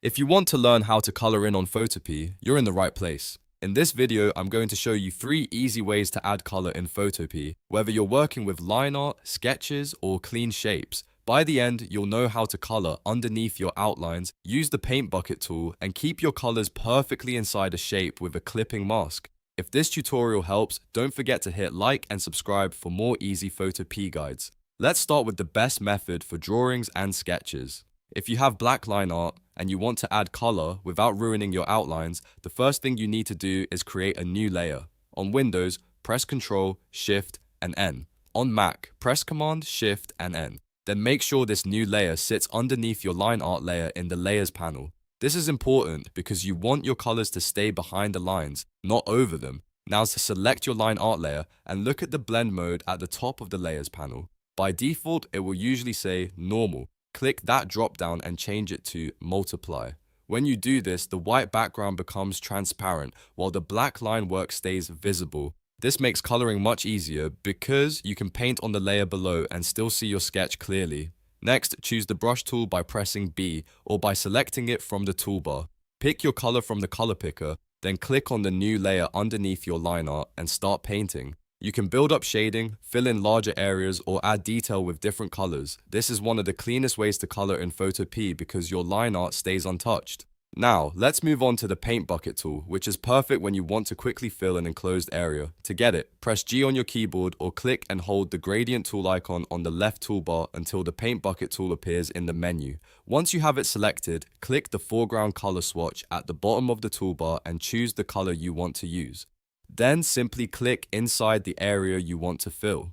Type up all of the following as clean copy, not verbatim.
If you want to learn how to color in on Photopea, you're in the right place. In this video, I'm going to show you 3 easy ways to add color in Photopea, whether you're working with line art, sketches, or clean shapes. By the end, you'll know how to color underneath your outlines, use the paint bucket tool, and keep your colors perfectly inside a shape with a clipping mask. If this tutorial helps, don't forget to hit like and subscribe for more easy Photopea guides. Let's start with the best method for drawings and sketches. If you have black line art and you want to add color without ruining your outlines, the first thing you need to do is create a new layer. On Windows, press Ctrl, Shift, and N. On Mac, press Command, Shift, and N. Then make sure this new layer sits underneath your line art layer in the Layers panel. This is important because you want your colors to stay behind the lines, not over them. Now select your line art layer and look at the blend mode at the top of the Layers panel. By default, it will usually say Normal. Click that drop down and change it to Multiply. When you do this, the white background becomes transparent while the black line work stays visible. This makes coloring much easier because you can paint on the layer below and still see your sketch clearly. Next, choose the brush tool by pressing B or by selecting it from the toolbar. Pick your color from the color picker, then click on the new layer underneath your line art and start painting. You can build up shading, fill in larger areas, or add detail with different colors. This is one of the cleanest ways to color in Photopea because your line art stays untouched. Now, let's move on to the paint bucket tool, which is perfect when you want to quickly fill an enclosed area. To get it, press G on your keyboard or click and hold the gradient tool icon on the left toolbar until the paint bucket tool appears in the menu. Once you have it selected, click the foreground color swatch at the bottom of the toolbar and choose the color you want to use. Then simply click inside the area you want to fill.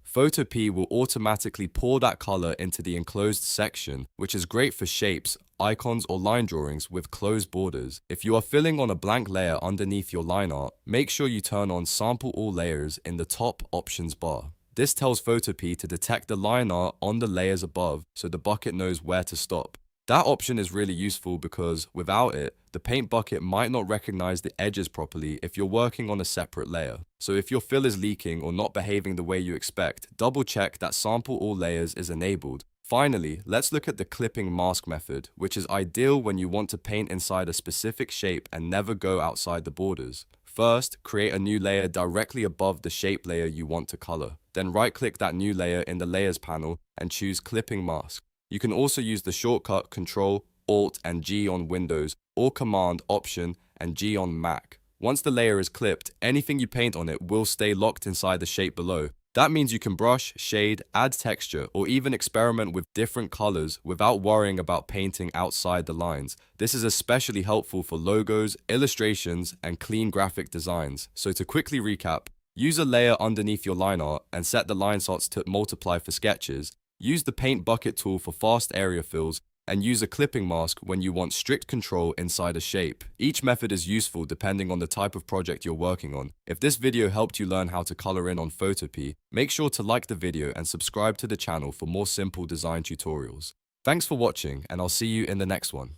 Photopea will automatically pour that color into the enclosed section, which is great for shapes, icons, or line drawings with closed borders. If you are filling on a blank layer underneath your line art, make sure you turn on Sample All Layers in the top options bar. This tells Photopea to detect the line art on the layers above so the bucket knows where to stop. That option is really useful because without it, the paint bucket might not recognize the edges properly if you're working on a separate layer. So if your fill is leaking or not behaving the way you expect, double check that Sample All Layers is enabled. Finally, let's look at the clipping mask method, which is ideal when you want to paint inside a specific shape and never go outside the borders. First, create a new layer directly above the shape layer you want to color. Then right-click that new layer in the Layers panel and choose Clipping Mask. You can also use the shortcut Ctrl, Alt, and G on Windows, or Command, Option, and G on Mac. Once the layer is clipped, anything you paint on it will stay locked inside the shape below. That means you can brush, shade, add texture, or even experiment with different colors without worrying about painting outside the lines. This is especially helpful for logos, illustrations, and clean graphic designs. So to quickly recap, use a layer underneath your line art and set the line slots to multiply for sketches. Use the paint bucket tool for fast area fills, and use a clipping mask when you want strict control inside a shape. Each method is useful depending on the type of project you're working on. If this video helped you learn how to color in on Photopea, make sure to like the video and subscribe to the channel for more simple design tutorials. Thanks for watching, and I'll see you in the next one.